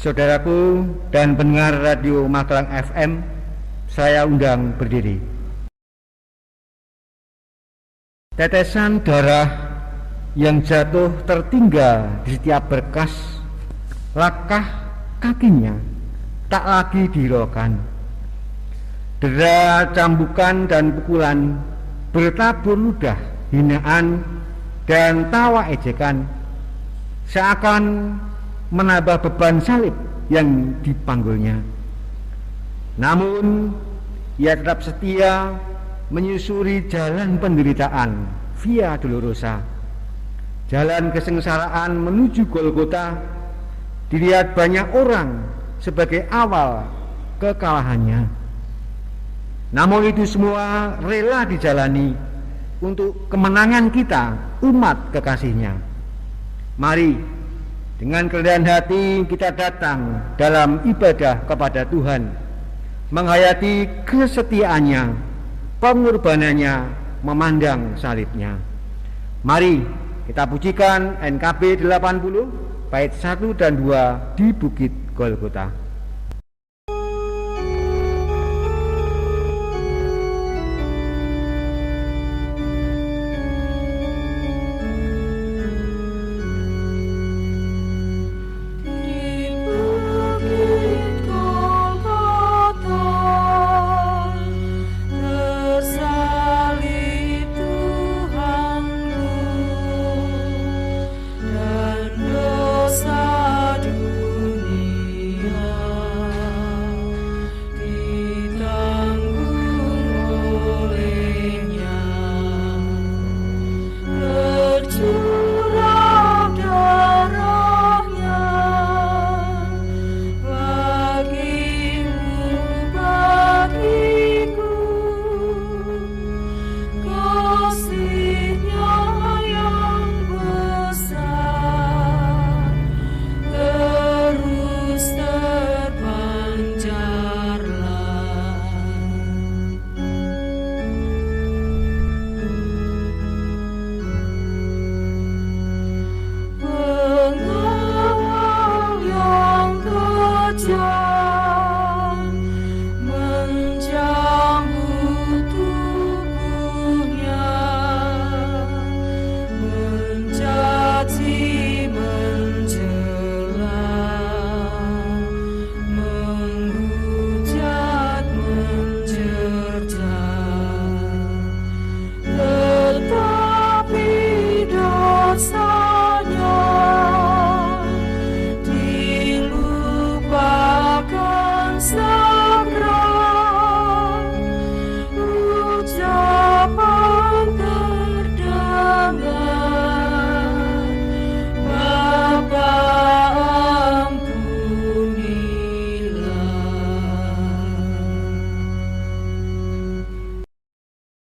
Saudaraku dan pendengar Radio Magelang FM, saya undang berdiri. Tetesan darah yang jatuh tertinggal di setiap berkas langkah kakinya tak lagi dihiraukan. Dera, cambukan dan pukulan bertabur ludah, hinaan dan tawa ejekan seakan menambah beban salib yang dipanggulnya. Namun ia tetap setia menyusuri jalan penderitaan Via Dolorosa, jalan kesengsaraan menuju Golgota. Dilihat banyak orang sebagai awal kekalahannya. Namun itu semua rela dijalani untuk kemenangan kita, umat kekasihnya. Mari dengan kerendahan hati kita datang dalam ibadah kepada Tuhan, menghayati kesetiaannya, pengorbanannya, memandang salibnya. Mari kita pujikan NKB 80 bait 1 dan 2 di Bukit Golgota.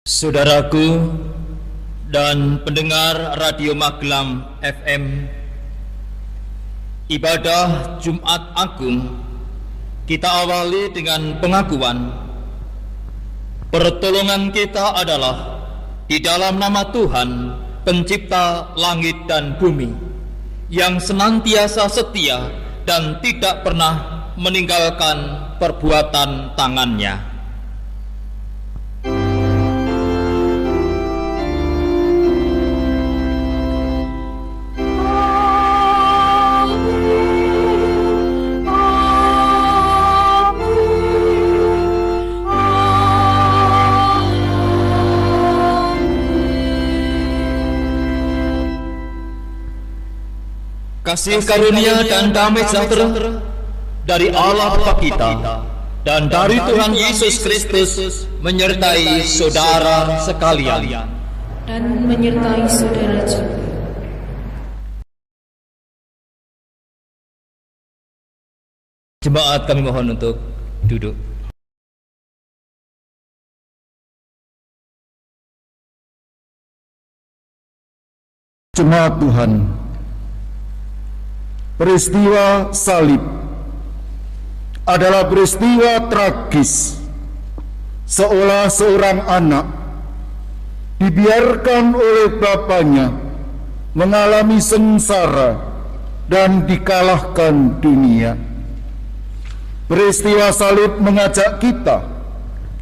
Saudaraku dan pendengar Radio Magelang FM, ibadah Jumat Agung kita awali dengan pengakuan pertolongan kita adalah di dalam nama Tuhan, Pencipta langit dan bumi, yang senantiasa setia dan tidak pernah meninggalkan perbuatan tangannya. Kasih karunia dan damai sejahtera dari Allah Bapa kita dan dari Tuhan Yesus Kristus menyertai saudara sekalian dan menyertai saudara juga. Jemaat, kami mohon untuk duduk. Jemaat Tuhan, peristiwa salib adalah peristiwa tragis, seolah seorang anak dibiarkan oleh bapaknya mengalami sengsara dan dikalahkan dunia. Peristiwa salib mengajak kita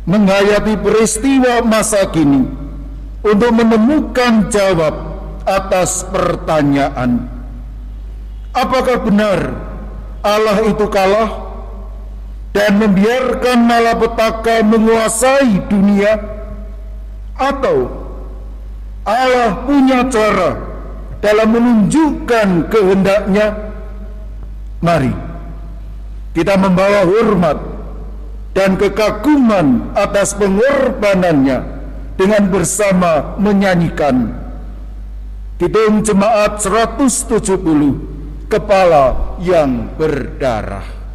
menghayati peristiwa masa kini untuk menemukan jawab atas pertanyaan, apakah benar Allah itu kalah dan membiarkan malapetaka menguasai dunia, atau Allah punya cara dalam menunjukkan kehendaknya? Mari kita membawa hormat dan kekaguman atas pengorbanannya dengan bersama menyanyikan Kidung Jemaat 170, Kepala yang Berdarah.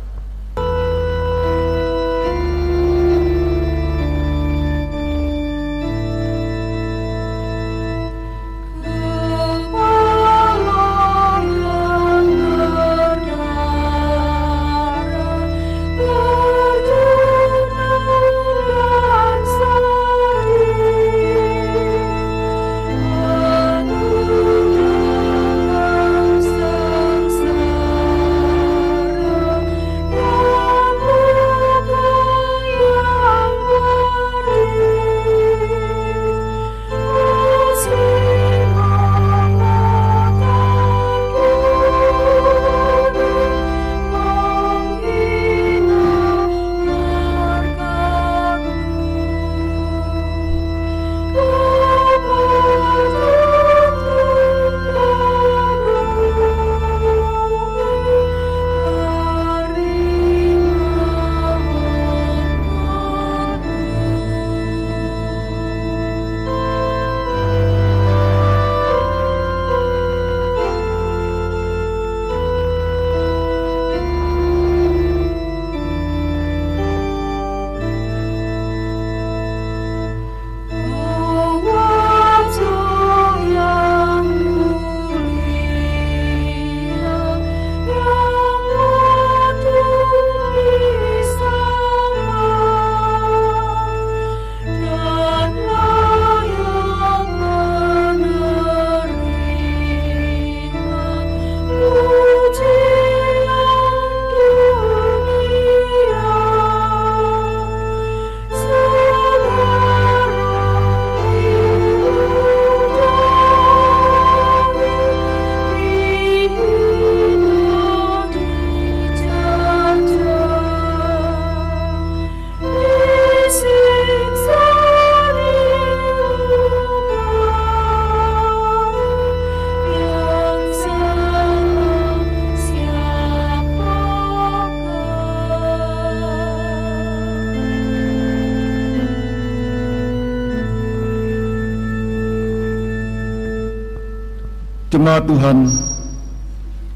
Jemaat Tuhan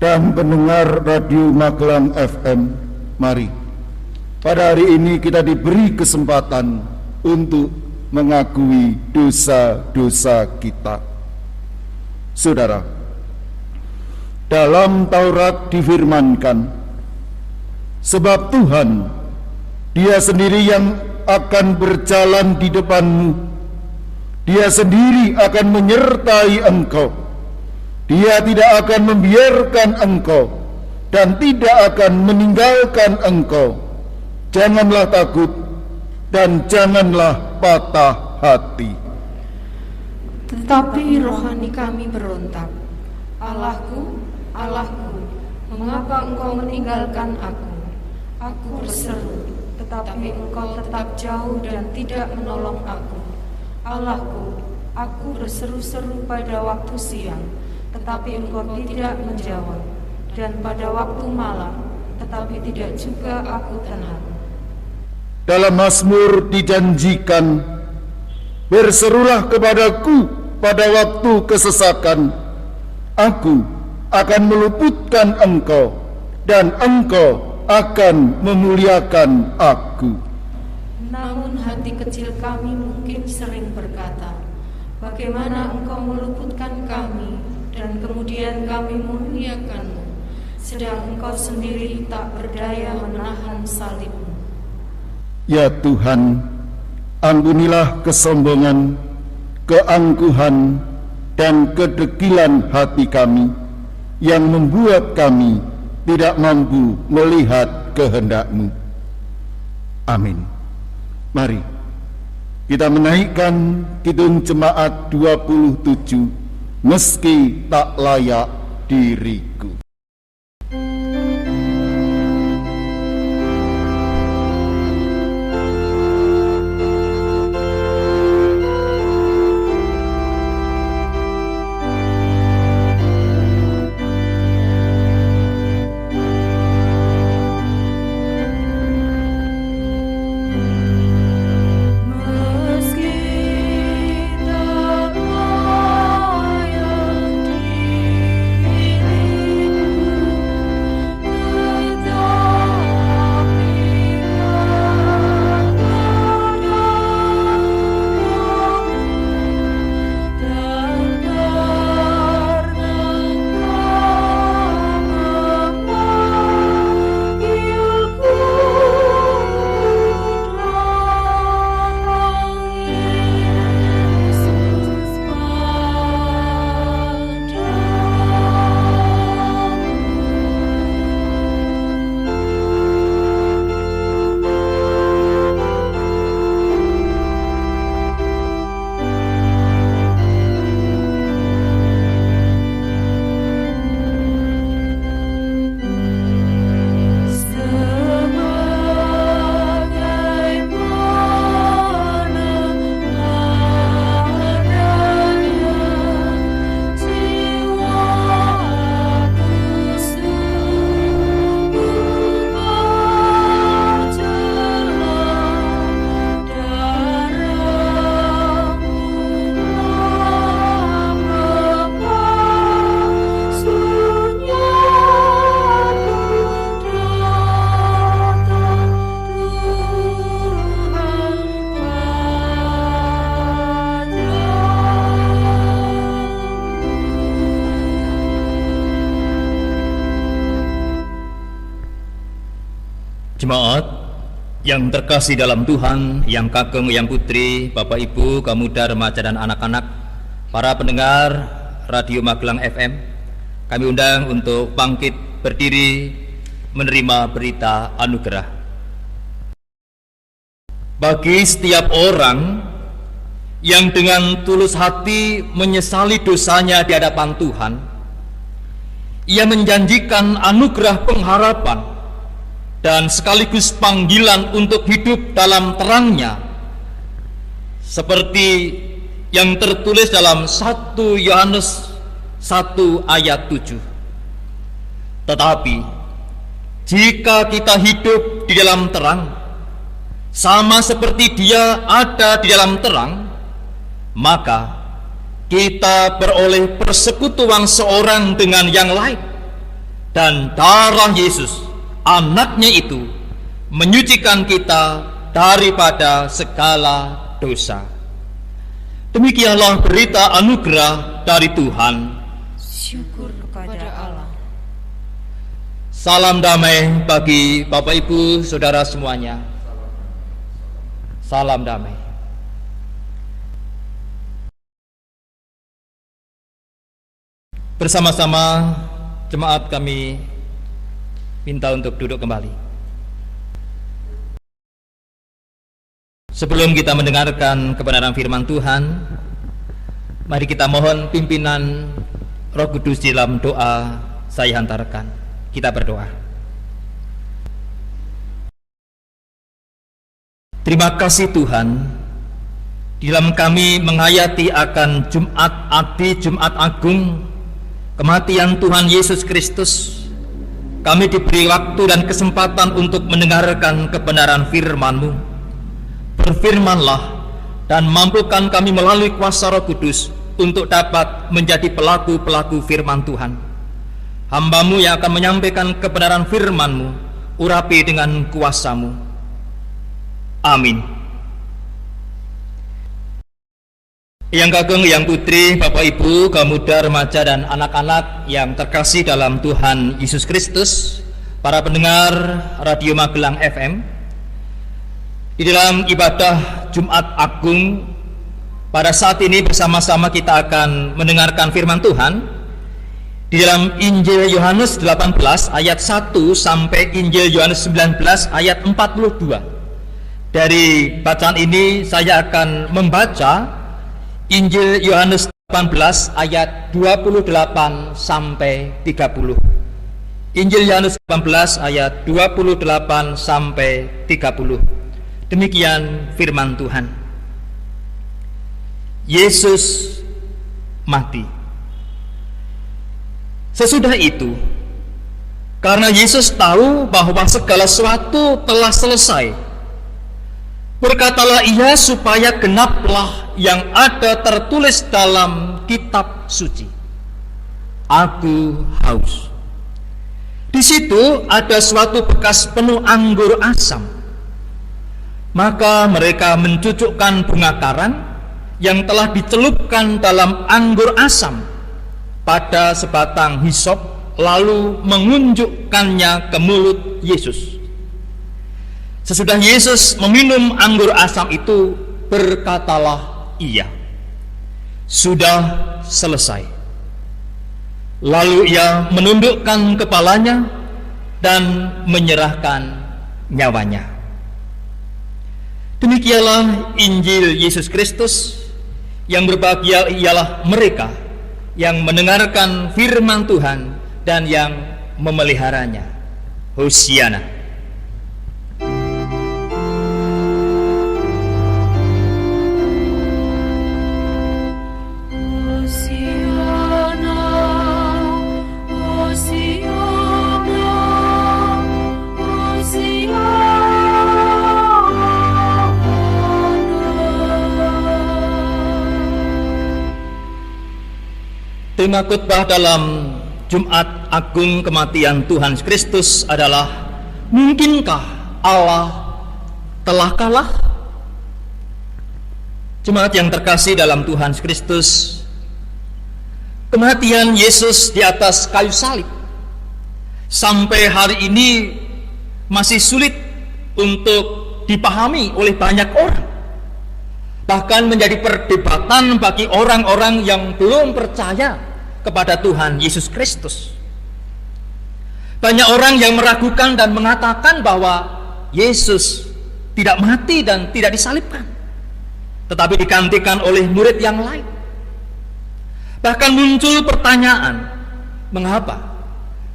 dan pendengar Radio Magelang FM, mari pada hari ini kita diberi kesempatan untuk mengakui dosa-dosa kita. Saudara, dalam Taurat difirmankan, sebab Tuhan, Dia sendiri yang akan berjalan di depanmu, Dia sendiri akan menyertai engkau. Dia tidak akan membiarkan engkau dan tidak akan meninggalkan engkau. Janganlah takut dan janganlah patah hati. Tetapi rohani kami berontak, Allahku, Allahku, mengapa engkau meninggalkan aku? Aku berseru, tetapi engkau tetap jauh dan tidak menolong aku. Allahku, aku berseru-seru pada waktu siang, tetapi engkau tidak menjawab, dan pada waktu malam, tetapi tidak juga aku tenang. Dalam Mazmur dijanjikan, berserulah kepadaku pada waktu kesesakan, aku akan meluputkan engkau, dan engkau akan memuliakan aku. Namun hati kecil kami mungkin sering berkata, bagaimana engkau meluputkan kami, dan kemudian kami memuliakanmu, sedang engkau sendiri tak berdaya menahan salibmu. Ya Tuhan, ampunilah kesombongan, keangkuhan, dan kedegilan hati kami, yang membuat kami tidak mampu melihat kehendak-Mu. Amin. Mari kita menaikkan Kidung Jemaat 27, Meski Tak Layak Diriku. Jemaat yang terkasih dalam Tuhan, yang kakung, yang putri, Bapak Ibu, kaum muda, remaja dan anak-anak, para pendengar Radio Magelang FM, kami undang untuk bangkit berdiri menerima berita anugerah. Bagi setiap orang yang dengan tulus hati menyesali dosanya di hadapan Tuhan, Ia menjanjikan anugerah pengharapan dan sekaligus panggilan untuk hidup dalam terang-Nya, seperti yang tertulis dalam 1 Yohanes 1 ayat 7. Tetapi jika kita hidup di dalam terang, sama seperti Dia ada di dalam terang, maka kita beroleh persekutuan seorang dengan yang lain, dan darah Yesus Anak-Nya itu menyucikan kita daripada segala dosa. Demikianlah berita anugerah dari Tuhan. Syukur kepada Allah. Salam damai bagi Bapak Ibu Saudara semuanya. Salam damai. Bersama-sama jemaat kami minta untuk duduk kembali. Sebelum kita mendengarkan kebenaran firman Tuhan, mari kita mohon pimpinan Roh Kudus dalam doa saya hantarkan. Kita berdoa. Terima kasih Tuhan, di dalam kami menghayati akan Jumat Adi, Jumat Agung, kematian Tuhan Yesus Kristus, kami diberi waktu dan kesempatan untuk mendengarkan kebenaran firman-Mu. Berfirmanlah dan mampukan kami melalui kuasa Roh Kudus untuk dapat menjadi pelaku-pelaku firman Tuhan. Hamba-Mu yang akan menyampaikan kebenaran firman-Mu, urapi dengan kuasa-Mu. Amin. Yang kakung, yang putri, Bapak Ibu, kaum muda, remaja dan anak-anak yang terkasih dalam Tuhan Yesus Kristus, para pendengar Radio Magelang FM, di dalam ibadah Jumat Agung pada saat ini bersama-sama kita akan mendengarkan firman Tuhan di dalam Injil Yohanes 18 ayat 1 sampai Injil Yohanes 19 ayat 42. Dari bacaan ini saya akan membaca Injil Yohanes 18 ayat 28 sampai 30. Injil Yohanes 18 ayat 28 sampai 30. Demikian firman Tuhan. Yesus mati. Sesudah itu, karena Yesus tahu bahwa segala sesuatu telah selesai, berkatalah ia supaya genaplah yang ada tertulis dalam kitab suci. Aku haus. Di situ ada suatu bekas penuh anggur asam. Maka mereka mencucukkan bunga karang yang telah dicelupkan dalam anggur asam pada sebatang hisop, lalu mengunjukkannya ke mulut Yesus. Sesudah Yesus meminum anggur asam itu, berkatalah ia, sudah selesai. Lalu ia menundukkan kepalanya dan menyerahkan nyawanya. Demikianlah Injil Yesus Kristus. Yang berbahagia ialah mereka yang mendengarkan firman Tuhan dan yang memeliharanya. Hosiana. Tema khotbah dalam Jumat Agung Kematian Tuhan Kristus adalah, mungkinkah Allah telah kalah? Jemaat yang terkasih dalam Tuhan Kristus, kematian Yesus di atas kayu salib sampai hari ini masih sulit untuk dipahami oleh banyak orang. Bahkan menjadi perdebatan bagi orang-orang yang belum percaya kepada Tuhan Yesus Kristus. Banyak orang yang meragukan dan mengatakan bahwa Yesus tidak mati dan tidak disalibkan, tetapi digantikan oleh murid yang lain. Bahkan muncul pertanyaan, mengapa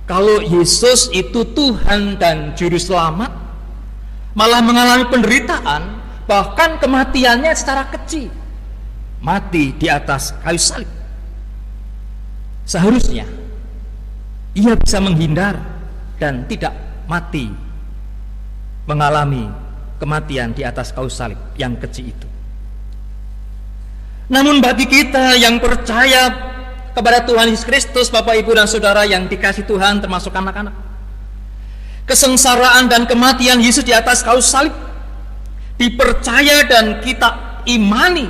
kalau Yesus itu Tuhan dan Juru Selamat malah mengalami penderitaan, bahkan kematiannya secara keji, mati di atas kayu salib? Seharusnya ia bisa menghindar dan tidak mati, mengalami kematian di atas kayu salib yang keji itu. Namun bagi kita yang percaya kepada Tuhan Yesus Kristus, Bapak, Ibu, dan Saudara yang dikasih Tuhan, termasuk anak-anak, kesengsaraan dan kematian Yesus di atas kayu salib dipercaya dan kita imani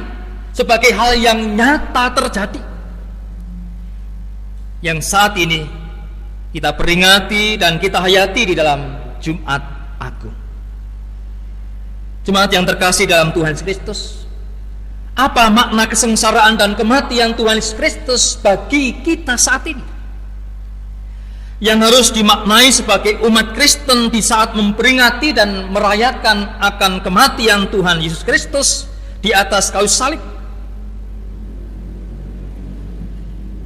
sebagai hal yang nyata terjadi, yang saat ini kita peringati dan kita hayati di dalam Jumat Agung. Jemaat yang terkasih dalam Tuhan Kristus, apa makna kesengsaraan dan kematian Tuhan Yesus Kristus bagi kita saat ini, yang harus dimaknai sebagai umat Kristen di saat memperingati dan merayakan akan kematian Tuhan Yesus Kristus di atas kayu salib?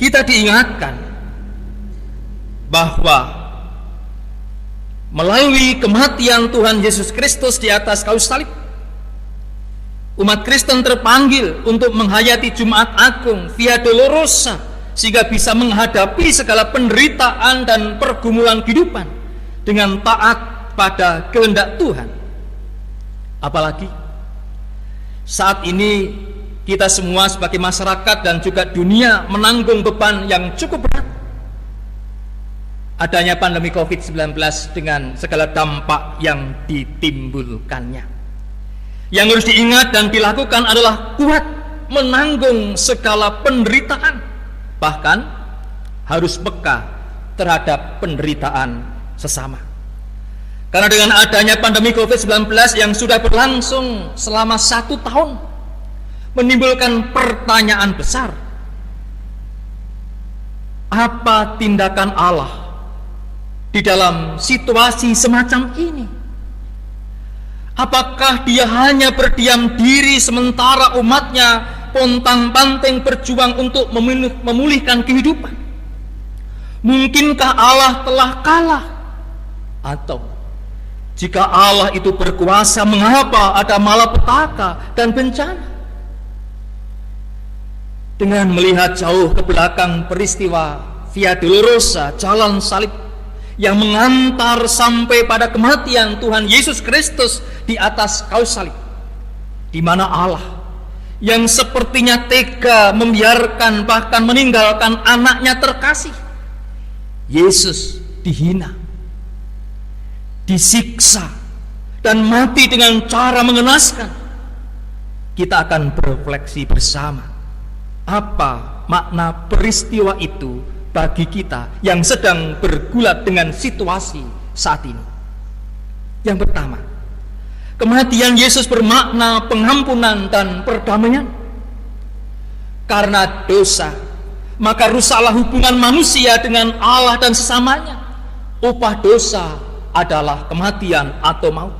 Kita diingatkan bahwa melalui kematian Tuhan Yesus Kristus di atas kayu salib, umat Kristen terpanggil untuk menghayati Jumat Agung Via Dolorosa, sehingga bisa menghadapi segala penderitaan dan pergumulan kehidupan dengan taat pada kehendak Tuhan. Apalagi saat ini kita semua sebagai masyarakat dan juga dunia menanggung beban yang cukup berat. Adanya pandemi COVID-19 dengan segala dampak yang ditimbulkannya. Yang harus diingat dan dilakukan adalah kuat menanggung segala penderitaan, bahkan harus peka terhadap penderitaan sesama. Karena dengan adanya pandemi COVID-19 yang sudah berlangsung selama 1 tahun, menimbulkan pertanyaan besar. Apa tindakan Allah di dalam situasi semacam ini? Apakah dia hanya berdiam diri sementara umatnya pontang-panting berjuang untuk memulihkan kehidupan? Mungkinkah Allah telah kalah? Atau jika Allah itu berkuasa, mengapa ada malapetaka dan bencana? Dengan melihat jauh ke belakang peristiwa Via Dolorosa, jalan salib yang mengantar sampai pada kematian Tuhan Yesus Kristus di atas kayu salib, di mana Allah yang sepertinya tega membiarkan bahkan meninggalkan anaknya terkasih, Yesus dihina, disiksa, dan mati dengan cara mengenaskan. Kita akan berefleksi bersama apa makna peristiwa itu bagi kita yang sedang bergulat dengan situasi saat ini. Yang pertama, kematian Yesus bermakna pengampunan dan perdamaian. Karena dosa, maka rusaklah hubungan manusia dengan Allah dan sesamanya. Upah dosa adalah kematian atau maut.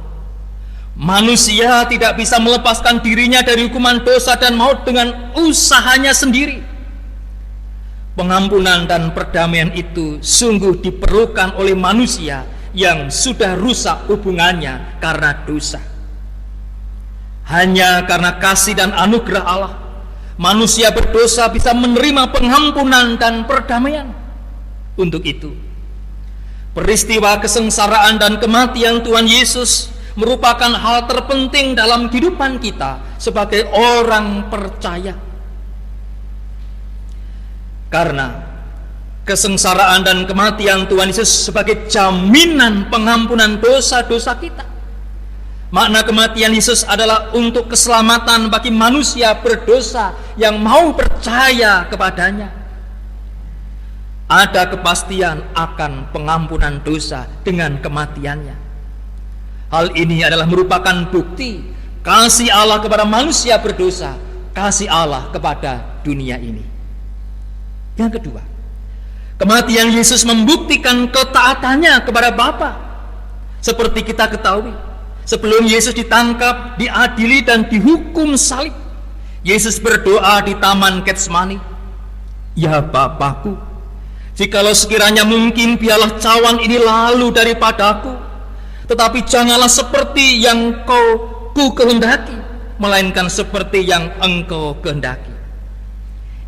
Manusia tidak bisa melepaskan dirinya dari hukuman dosa dan maut dengan usahanya sendiri. Pengampunan dan perdamaian itu sungguh diperlukan oleh manusia yang sudah rusak hubungannya karena dosa. Hanya karena kasih dan anugerah Allah, manusia berdosa bisa menerima pengampunan dan perdamaian. Untuk itu, peristiwa kesengsaraan dan kematian Tuhan Yesus merupakan hal terpenting dalam kehidupan kita sebagai orang percaya. Karena kesengsaraan dan kematian Tuhan Yesus sebagai jaminan pengampunan dosa-dosa kita. Makna kematian Yesus adalah untuk keselamatan bagi manusia berdosa yang mau percaya kepadanya. Ada kepastian akan pengampunan dosa dengan kematiannya. Hal ini adalah merupakan bukti kasih Allah kepada manusia berdosa, kasih Allah kepada dunia ini. Yang kedua, kematian Yesus membuktikan ketaatannya kepada Bapa. Seperti kita ketahui, sebelum Yesus ditangkap, diadili dan dihukum salib, Yesus berdoa di Taman Getsemani, "Ya Bapakku, jikalau sekiranya mungkin, biarlah cawan ini lalu daripadaku, tetapi janganlah seperti yang ku kehendaki, melainkan seperti yang Engkau kehendaki."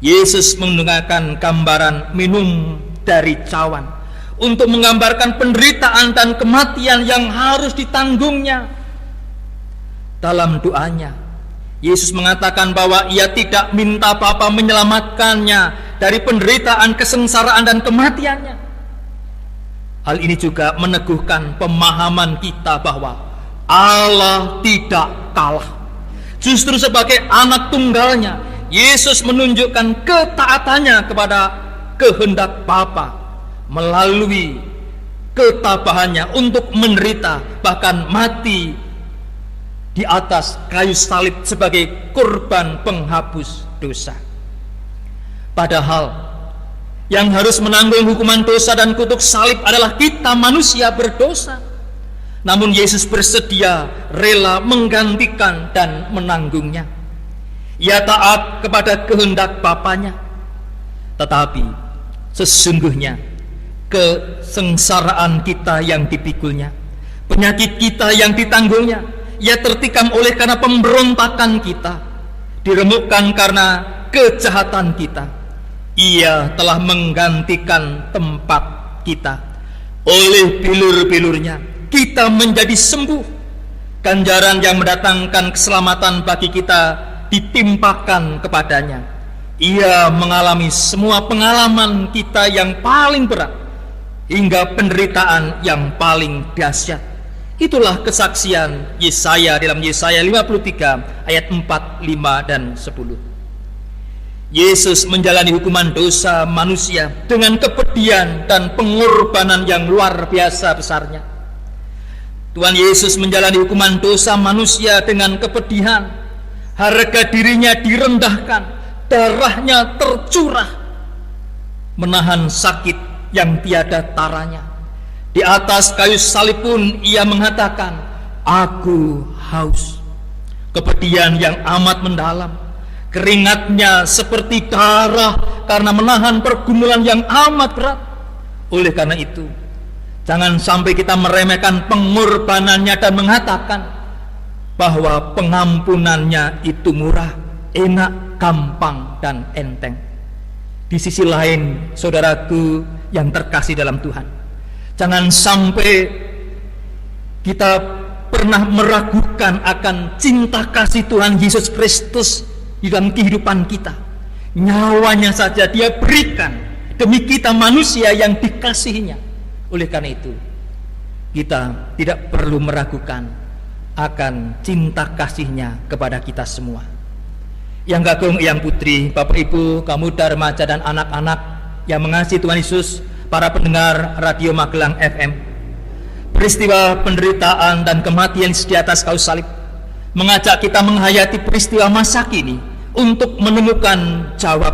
Yesus menggunakan gambaran minum dari cawan untuk menggambarkan penderitaan dan kematian yang harus ditanggungnya. Dalam doanya, Yesus mengatakan bahwa ia tidak minta Bapa menyelamatkannya dari penderitaan, kesengsaraan dan kematiannya. Hal ini juga meneguhkan pemahaman kita bahwa Allah tidak kalah. Justru sebagai anak tunggalnya, Yesus menunjukkan ketaatannya kepada kehendak Bapa melalui ketabahannya untuk menderita, bahkan mati di atas kayu salib sebagai korban penghapus dosa. Padahal yang harus menanggung hukuman dosa dan kutuk salib adalah kita manusia berdosa. Namun Yesus bersedia rela menggantikan dan menanggungnya. Ia taat kepada kehendak Bapanya. Tetapi sesungguhnya kesengsaraan kita yang dipikulnya, penyakit kita yang ditanggungnya, ia tertikam oleh karena pemberontakan kita, diremukkan karena kejahatan kita. Ia telah menggantikan tempat kita. Oleh bilur-bilurnya kita menjadi sembuh. Ganjaran yang mendatangkan keselamatan bagi kita ditimpakan kepadanya. Ia mengalami semua pengalaman kita yang paling berat, hingga penderitaan yang paling dahsyat. Itulah kesaksian Yesaya dalam Yesaya 53 ayat 4, 5 dan 10. Yesus menjalani hukuman dosa manusia dengan kepedihan dan pengorbanan yang luar biasa besarnya. Tuhan Yesus menjalani hukuman dosa manusia dengan kepedihan. Harga dirinya direndahkan, darahnya tercurah, menahan sakit yang tiada taranya. Di atas kayu salib pun ia mengatakan, aku haus. Kepedihan yang amat mendalam, keringatnya seperti darah karena menahan pergumulan yang amat berat. Oleh karena itu, jangan sampai kita meremehkan pengorbanannya dan mengatakan bahwa pengampunannya itu murah, enak, gampang, dan enteng. Di sisi lain, saudaraku yang terkasih dalam Tuhan, jangan sampai kita pernah meragukan akan cinta kasih Tuhan Yesus Kristus di dalam kehidupan kita. Nyawanya saja Dia berikan demi kita manusia yang dikasihinya. Oleh karena itu, kita tidak perlu meragukan akan cinta kasih-Nya kepada kita semua. Yang Kakung, yang Putri, Bapak Ibu, kaum muda, remaja, dan anak-anak yang mengasihi Tuhan Yesus, para pendengar Radio Magelang FM, peristiwa penderitaan dan kematian di atas kayu salib mengajak kita menghayati peristiwa masa kini untuk menemukan jawab,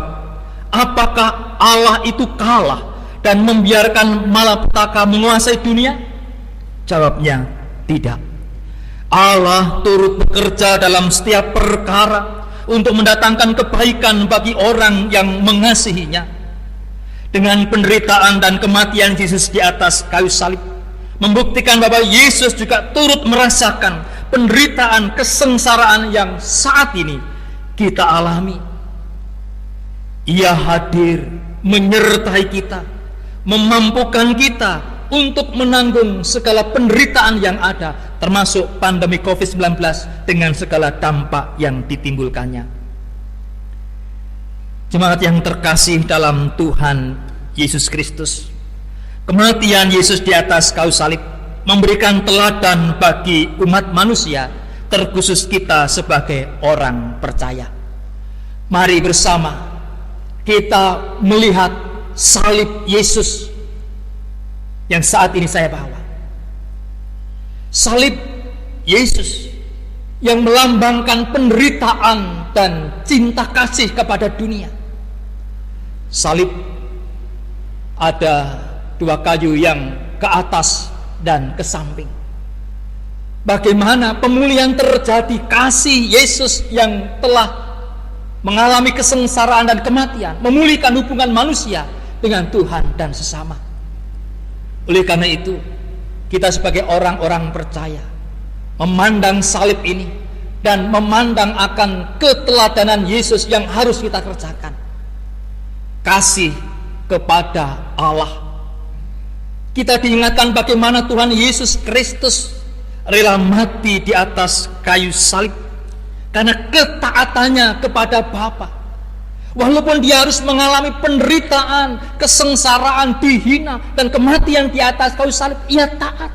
apakah Allah itu kalah dan membiarkan malapetaka menguasai dunia? Jawabnya tidak. Allah turut bekerja dalam setiap perkara untuk mendatangkan kebaikan bagi orang yang mengasihinya. Dengan penderitaan dan kematian Yesus di atas kayu salib membuktikan bahwa Yesus juga turut merasakan penderitaan, kesengsaraan yang saat ini kita alami. Ia hadir menyertai kita, memampukan kita untuk menanggung segala penderitaan yang ada, termasuk pandemi COVID-19 dengan segala dampak yang ditimbulkannya. Jemaat yang terkasih dalam Tuhan Yesus Kristus, kematian Yesus di atas kayu salib memberikan teladan bagi umat manusia, terkhusus kita sebagai orang percaya. Mari bersama kita melihat salib Yesus yang saat ini saya bawa. Salib Yesus yang melambangkan penderitaan dan cinta kasih kepada dunia. Salib ada dua kayu yang ke atas dan ke samping. Bagaimana pemulihan terjadi kasih Yesus yang telah mengalami kesengsaraan dan kematian, memulihkan hubungan manusia dengan Tuhan dan sesama. Oleh karena itu, kita sebagai orang-orang percaya memandang salib ini dan memandang akan keteladanan Yesus yang harus kita kerjakan. Kasih kepada Allah. Kita diingatkan bagaimana Tuhan Yesus Kristus rela mati di atas kayu salib karena ketaatannya kepada Bapa. Walaupun dia harus mengalami penderitaan, kesengsaraan, dihina, dan kematian di atas kayu salib, ia taat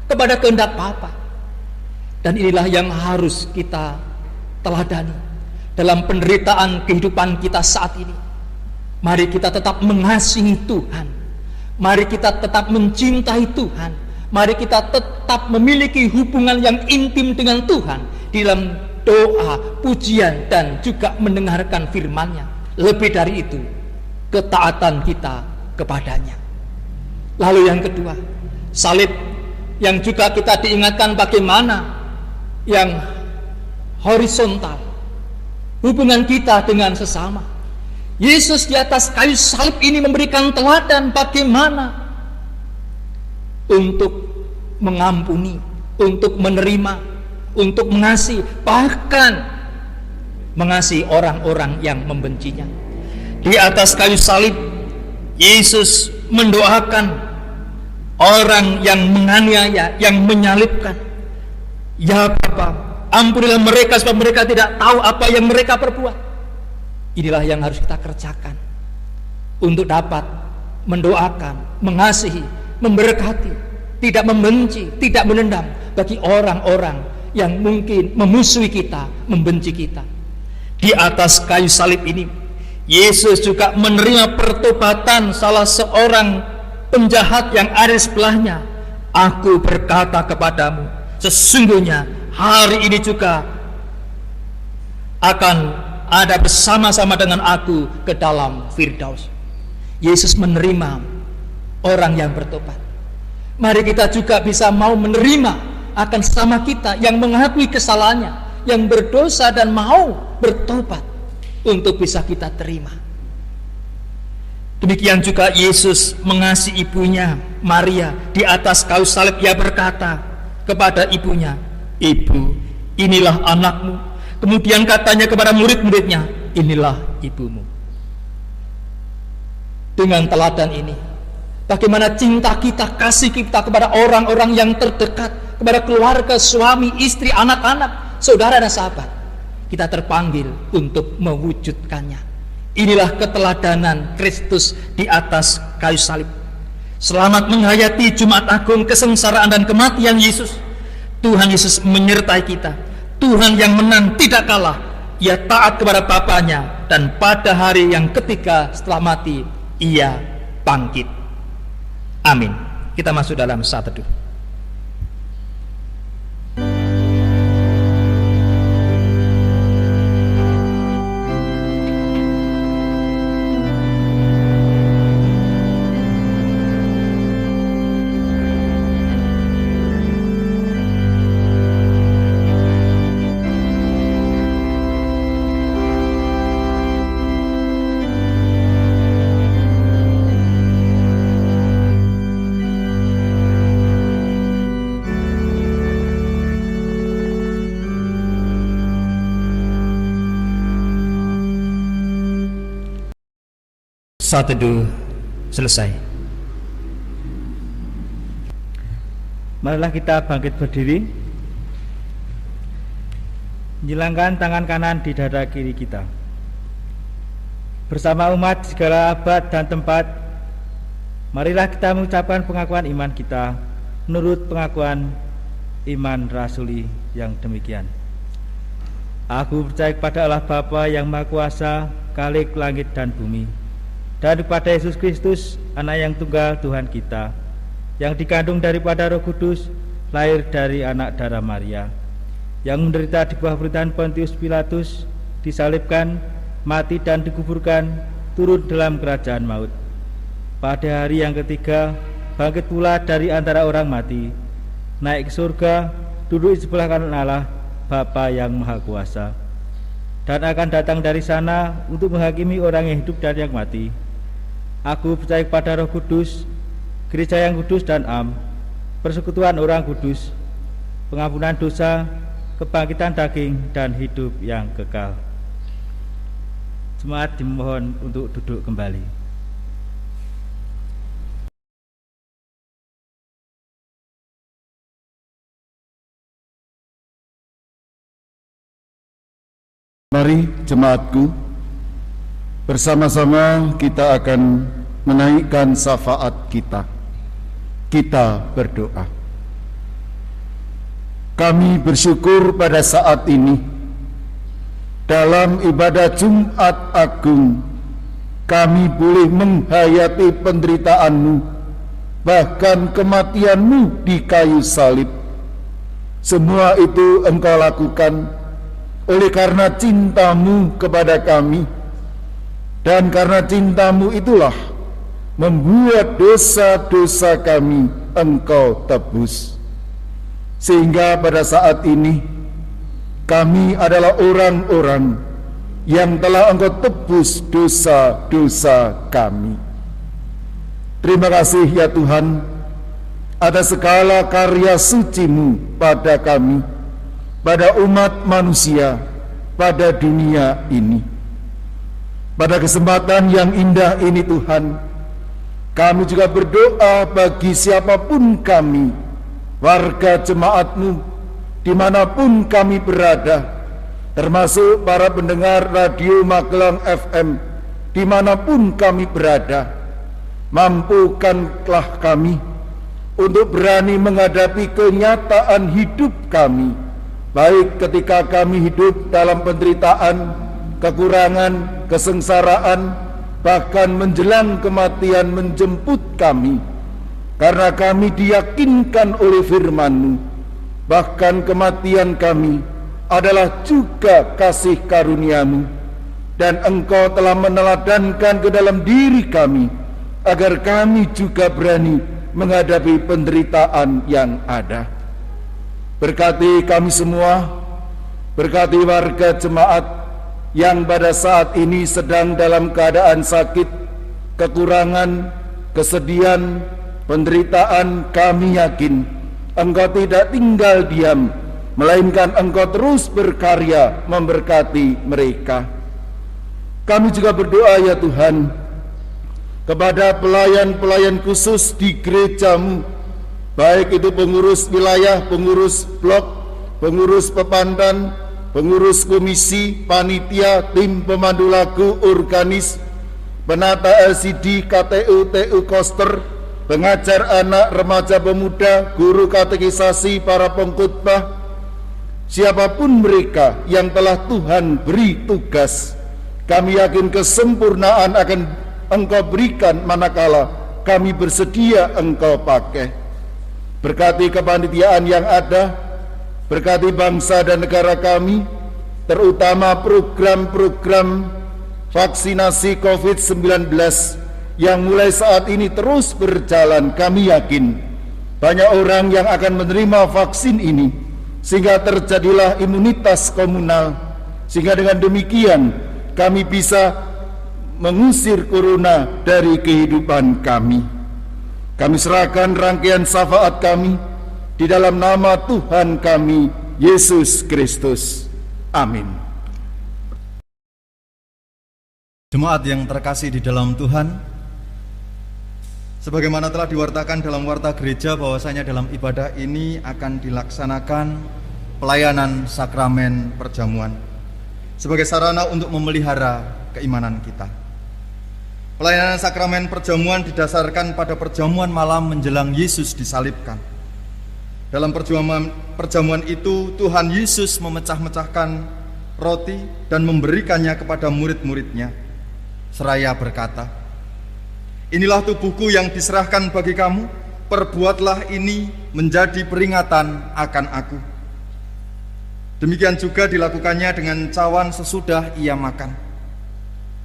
kepada kehendak Bapa. Dan inilah yang harus kita teladani dalam penderitaan kehidupan kita saat ini. Mari kita tetap mengasihi Tuhan. Mari kita tetap mencintai Tuhan. Mari kita tetap memiliki hubungan yang intim dengan Tuhan di dalam doa, pujian, dan juga mendengarkan firman-Nya. Lebih dari itu, ketaatan kita kepadanya. Lalu yang kedua, salib yang juga kita diingatkan bagaimana yang horizontal hubungan kita dengan sesama. Yesus di atas kayu salib ini memberikan teladan bagaimana untuk mengampuni, untuk menerima, untuk mengasihi, bahkan mengasihi orang-orang yang membencinya. Di atas kayu salib, Yesus mendoakan orang yang menganiaya, yang menyalibkan. Ya Bapa, ampunilah mereka sebab mereka tidak tahu apa yang mereka perbuat. Inilah yang harus kita kerjakan untuk dapat mendoakan, mengasihi, memberkati, tidak membenci, tidak menendam bagi orang-orang yang mungkin memusuhi kita, membenci kita. Di atas kayu salib ini, Yesus juga menerima pertobatan salah seorang penjahat yang ada di sebelahnya. Aku berkata kepadamu, sesungguhnya hari ini juga akan ada bersama-sama dengan aku ke dalam Firdaus. Yesus menerima orang yang bertobat. Mari kita juga bisa mau menerima akan sesama kita yang mengakui kesalahannya, yang berdosa dan mau bertobat untuk bisa kita terima. Demikian juga Yesus mengasihi ibunya Maria di atas kayu salib. Ia berkata kepada ibunya, "Ibu, inilah anakmu." Kemudian katanya kepada murid-muridnya, "Inilah ibumu." Dengan teladan ini, bagaimana cinta kita, kasih kita kepada orang-orang yang terdekat, kepada keluarga, suami, istri, anak-anak, saudara dan sahabat. Kita terpanggil untuk mewujudkannya. Inilah keteladanan Kristus di atas kayu salib. Selamat menghayati Jumat Agung, kesengsaraan dan kematian Yesus. Tuhan Yesus menyertai kita. Tuhan yang menang tidak kalah. Ia taat kepada Bapanya, dan pada hari yang ketiga setelah mati, Ia bangkit. Amin. Kita masuk dalam saat teduh. Saat teduh selesai. Marilah kita bangkit berdiri, menjilangkan tangan kanan di dada kiri kita. Bersama umat segala abad dan tempat, marilah kita mengucapkan pengakuan iman kita menurut pengakuan iman rasuli yang demikian. Aku percaya kepada Allah Bapa yang Maha Kuasa, Khalik langit dan bumi, dan kepada Yesus Kristus, Anak yang tunggal Tuhan kita, yang dikandung daripada Roh Kudus, lahir dari anak darah Maria, yang menderita di bawah pemerintahan Pontius Pilatus, disalibkan, mati dan dikuburkan, turun dalam kerajaan maut. Pada hari yang ketiga, bangkit pula dari antara orang mati, naik ke surga, duduk di sebelah kanan Allah, Bapa yang Maha Kuasa, dan akan datang dari sana untuk menghakimi orang yang hidup dan yang mati. Aku percaya kepada Roh Kudus, gereja yang kudus dan am, persekutuan orang kudus, pengampunan dosa, kebangkitan daging, dan hidup yang kekal. Jemaat dimohon untuk duduk kembali. Mari jemaatku, bersama-sama kita akan menaikkan syafaat kita. Kita berdoa. Kami bersyukur pada saat ini, dalam ibadah Jumat Agung, kami boleh menghayati penderitaan-Mu, bahkan kematian-Mu di kayu salib. Semua itu Engkau lakukan oleh karena cinta-Mu kepada kami, dan karena cinta-Mu itulah membuat dosa-dosa kami Engkau tebus. Sehingga pada saat ini kami adalah orang-orang yang telah Engkau tebus dosa-dosa kami. Terima kasih ya Tuhan atas segala karya suci-Mu pada kami, pada umat manusia, pada dunia ini. Pada kesempatan yang indah ini Tuhan, kami juga berdoa bagi siapapun kami, warga jemaat-Mu, dimanapun kami berada, termasuk para pendengar Radio Magelang FM, dimanapun kami berada. Mampukanlah kami untuk berani menghadapi kenyataan hidup kami, baik ketika kami hidup dalam penderitaan, kekurangan, kesengsaraan, bahkan menjelang kematian menjemput kami, karena kami diyakinkan oleh firman-Mu, bahkan kematian kami adalah juga kasih karunia-Mu, dan Engkau telah meneladankan ke dalam diri kami, agar kami juga berani menghadapi penderitaan yang ada. Berkati kami semua, berkati warga jemaat yang pada saat ini sedang dalam keadaan sakit, kekurangan, kesedihan, penderitaan. Kami yakin Engkau tidak tinggal diam, melainkan Engkau terus berkarya memberkati mereka. Kami juga berdoa ya Tuhan, kepada pelayan-pelayan khusus di gerejamu, baik itu pengurus wilayah, pengurus blok, pengurus pepandan, pengurus komisi, panitia, tim pemandu lagu, organis, penata LCD, KTU, TU, koster, pengajar anak, remaja pemuda, guru katekisasi, para pengkhotbah, siapapun mereka yang telah Tuhan beri tugas, kami yakin kesempurnaan akan Engkau berikan manakala kami bersedia Engkau pakai. Berkati kepanitiaan yang ada, berkati bangsa dan negara kami, terutama program-program vaksinasi COVID-19 yang mulai saat ini terus berjalan. Kami yakin banyak orang yang akan menerima vaksin ini, sehingga terjadilah imunitas komunal, sehingga dengan demikian kami bisa mengusir corona dari kehidupan kami. Kami serahkan rangkaian syafaat kami di dalam nama Tuhan kami, Yesus Kristus. Amin. Jemaat yang terkasih di dalam Tuhan, sebagaimana telah diwartakan dalam warta gereja bahwasanya dalam ibadah ini akan dilaksanakan pelayanan sakramen perjamuan sebagai sarana untuk memelihara keimanan kita. Pelayanan sakramen perjamuan didasarkan pada perjamuan malam menjelang Yesus disalibkan. Dalam perjamuan itu Tuhan Yesus memecah-mecahkan roti dan memberikannya kepada murid-muridnya, seraya berkata, "Inilah tubuhku yang diserahkan bagi kamu, perbuatlah ini menjadi peringatan akan aku." Demikian juga dilakukannya dengan cawan sesudah ia makan.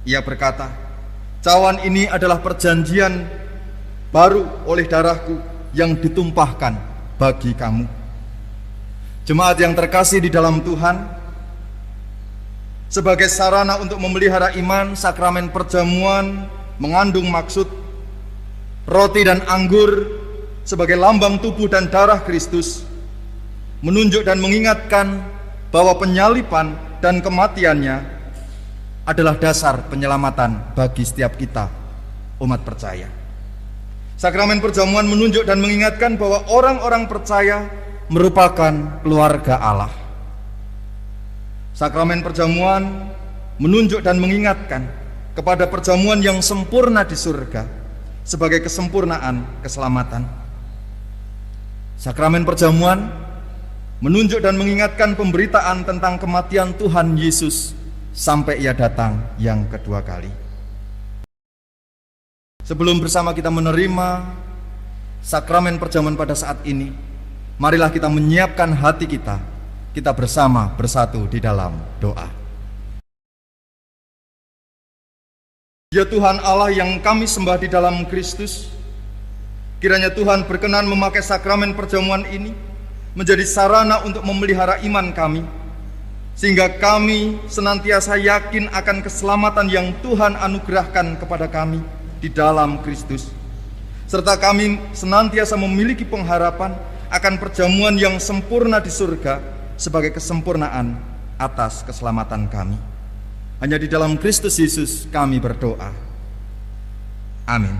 Ia berkata, "Cawan ini adalah perjanjian baru oleh darahku yang ditumpahkan bagi kamu." Jemaat yang terkasih di dalam Tuhan, sebagai sarana untuk memelihara iman, sakramen perjamuan mengandung maksud roti dan anggur sebagai lambang tubuh dan darah Kristus, menunjuk dan mengingatkan bahwa penyaliban dan kematiannya adalah dasar penyelamatan bagi setiap kita, umat percaya. Sakramen perjamuan menunjuk dan mengingatkan bahwa orang-orang percaya merupakan keluarga Allah. Sakramen perjamuan menunjuk dan mengingatkan kepada perjamuan yang sempurna di surga sebagai kesempurnaan keselamatan. Sakramen perjamuan menunjuk dan mengingatkan pemberitaan tentang kematian Tuhan Yesus sampai ia datang yang kedua kali. Sebelum bersama kita menerima sakramen perjamuan pada saat ini, marilah kita menyiapkan hati kita bersama bersatu di dalam doa. Ya Tuhan Allah yang kami sembah di dalam Kristus, kiranya Tuhan berkenan memakai sakramen perjamuan ini menjadi sarana untuk memelihara iman kami, sehingga kami senantiasa yakin akan keselamatan yang Tuhan anugerahkan kepada kami di dalam Kristus, serta kami senantiasa memiliki pengharapan akan perjamuan yang sempurna di surga sebagai kesempurnaan atas keselamatan kami. Hanya di dalam Kristus Yesus kami berdoa. Amin.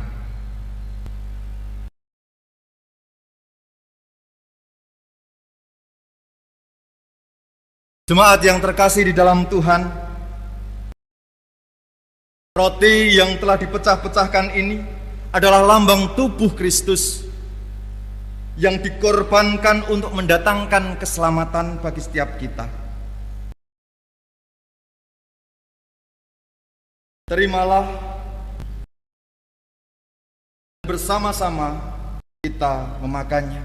Jemaat yang terkasih di dalam Tuhan, roti yang telah dipecah-pecahkan ini adalah lambang tubuh Kristus yang dikorbankan untuk mendatangkan keselamatan bagi setiap kita. Terimalah bersama-sama kita memakannya.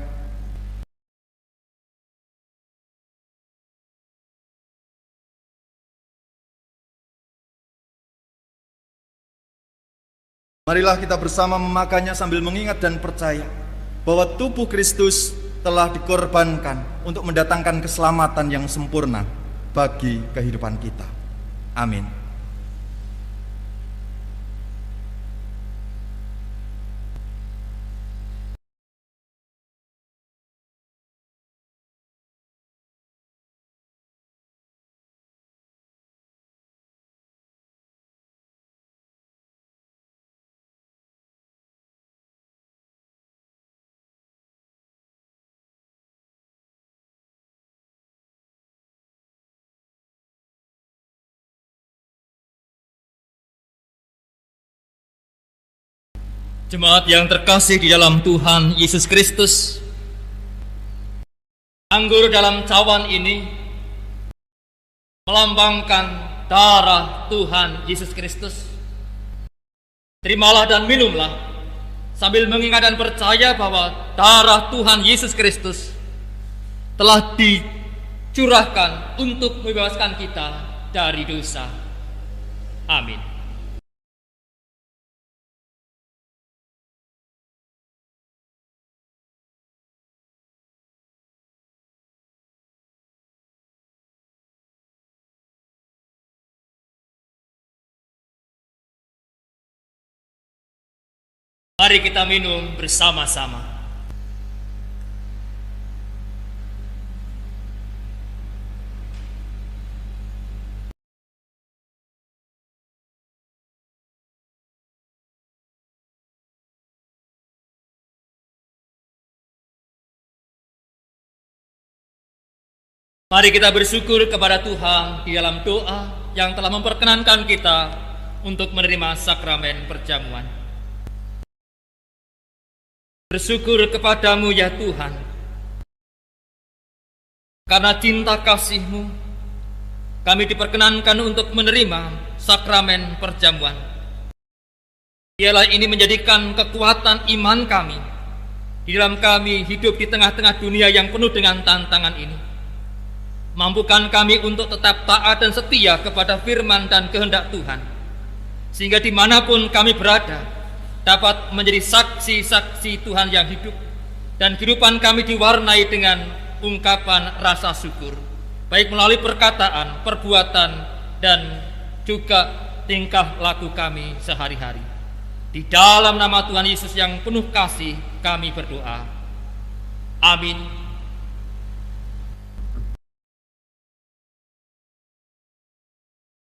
Marilah kita bersama memakannya sambil mengingat dan percaya bahwa tubuh Kristus telah dikorbankan untuk mendatangkan keselamatan yang sempurna bagi kehidupan kita. Amin. Jemaat yang terkasih di dalam Tuhan Yesus Kristus, anggur dalam cawan ini melambangkan darah Tuhan Yesus Kristus. Terimalah dan minumlah sambil mengingat dan percaya bahwa darah Tuhan Yesus Kristus telah dicurahkan untuk membebaskan kita dari dosa. Amin. Mari kita minum bersama-sama. Mari kita bersyukur kepada Tuhan di dalam doa yang telah memperkenankan kita untuk menerima sakramen perjamuan. Bersyukur kepadamu ya Tuhan, karena cinta kasih-Mu kami diperkenankan untuk menerima sakramen perjamuan. Biarlah ini menjadikan kekuatan iman kami di dalam kami hidup di tengah-tengah dunia yang penuh dengan tantangan ini. Mampukan kami untuk tetap taat dan setia kepada firman dan kehendak Tuhan, sehingga dimanapun kami berada dapat menjadi saksi-saksi Tuhan yang hidup, dan kehidupan kami diwarnai dengan ungkapan rasa syukur, baik melalui perkataan, perbuatan, dan juga tingkah laku kami sehari-hari. Di dalam nama Tuhan Yesus yang penuh kasih kami berdoa. Amin.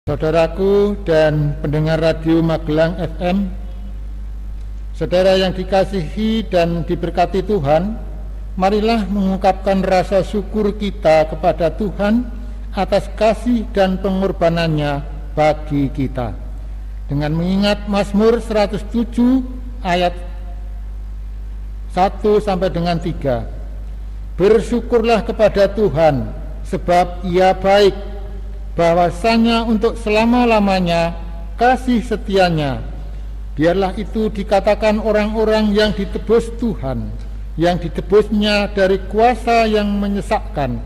Saudaraku dan pendengar Radio Magelang FM, saudara yang dikasihi dan diberkati Tuhan, marilah mengungkapkan rasa syukur kita kepada Tuhan atas kasih dan pengorbanannya bagi kita, dengan mengingat Mazmur 107 ayat 1 sampai dengan 3. Bersyukurlah kepada Tuhan, sebab Ia baik, bahwasanya untuk selama-lamanya kasih setianya. Biarlah itu dikatakan orang-orang yang ditebus Tuhan, yang ditebusnya dari kuasa yang menyesakkan,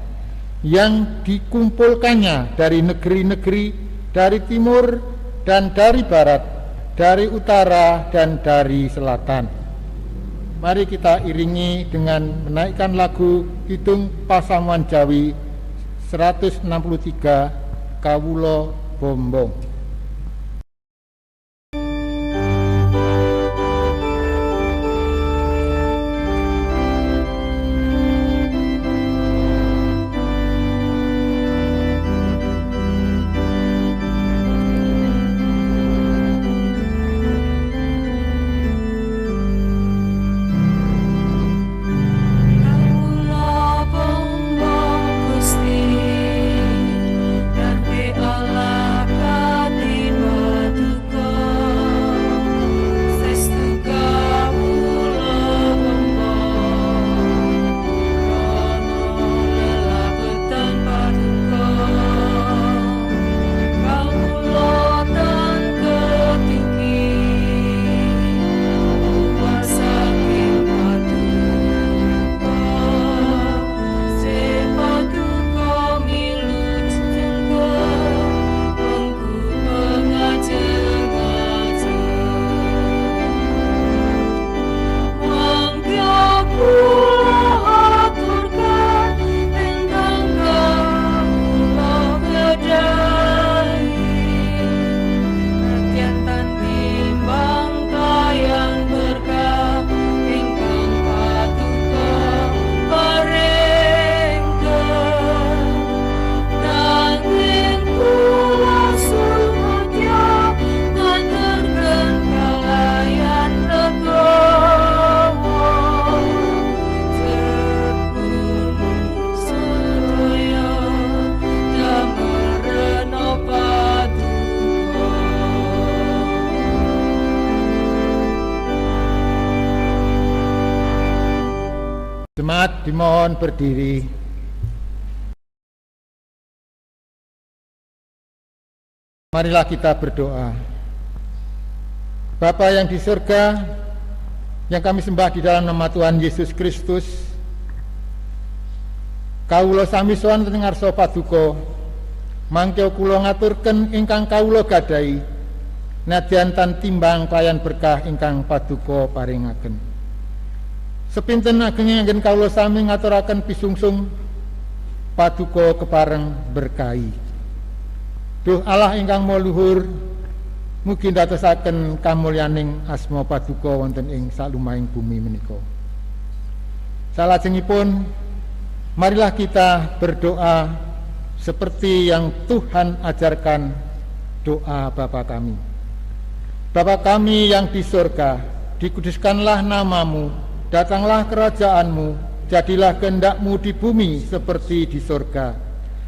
yang dikumpulkannya dari negeri-negeri, dari timur dan dari barat, dari utara dan dari selatan. Mari kita iringi dengan menaikkan lagu Kidung Pasamuan Jawi 163, Kawula Bombong. Allah Dimohon berdiri. Marilah kita berdoa. Bapa yang di surga, yang kami sembah di dalam nama Tuhan Yesus Kristus, kawula sami sowan teng ngarsa paduka, mangke kula ngaturken ingkang kawula gadahi, nadyan tan timbang pelayan berkah ingkang paduka paringaken. Sepinten ageng ingkang kawula sami ngaturaken pisungsung paduka kepareng berkahi. Duh Allah ingkang maha luhur, mugi ndadosaken kamulyaning asma paduka wonten ing salumahing bumi menika. Salajengipun marilah kita berdoa seperti yang Tuhan ajarkan, doa Bapa kami. Bapa kami yang di surga, dikuduskanlah namamu, datanglah kerajaanmu, jadilah kehendakmu di bumi seperti di surga.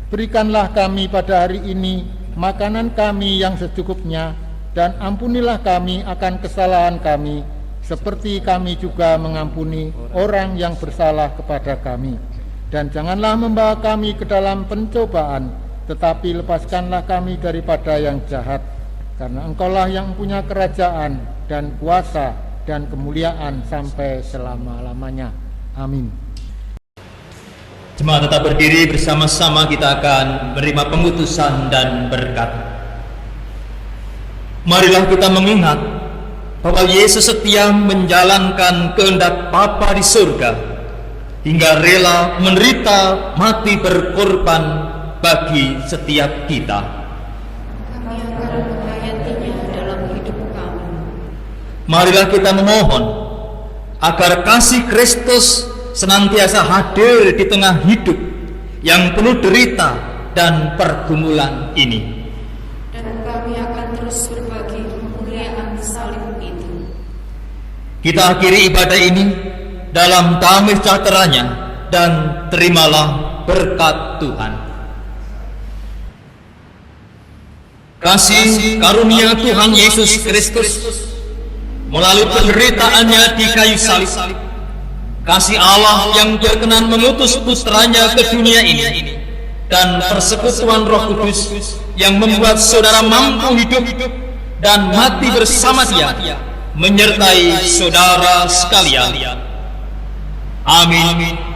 Berikanlah kami pada hari ini makanan kami yang secukupnya, dan ampunilah kami akan kesalahan kami, seperti kami juga mengampuni orang yang bersalah kepada kami. Dan janganlah membawa kami ke dalam pencobaan, tetapi lepaskanlah kami daripada yang jahat. Karena Engkaulah yang punya kerajaan dan kuasa dan kemuliaan sampai selama-lamanya. Amin. Jemaat tetap berdiri, bersama-sama kita akan menerima pengutusan dan berkat. Marilah kita mengingat bahwa Yesus setia menjalankan kehendak Bapa di surga, hingga rela menderita mati berkorban bagi setiap kita. Kami akan menghayatinya dalam hidup kami. Marilah kita memohon agar kasih Kristus senantiasa hadir di tengah hidup yang penuh derita dan pergumulan ini. Dan kami akan terus berbagi kemuliaan salib itu. Kita akhiri ibadah ini dalam damai sejahteranya, dan terimalah berkat Tuhan. Kasih karunia Tuhan Yesus Kristus melalui penderitaannya di kayu salib, kasih Allah yang berkenan mengutus putranya ke dunia ini, dan persekutuan Roh Kudus yang membuat saudara mampu hidup dan mati bersama Dia, menyertai saudara sekalian. Amin.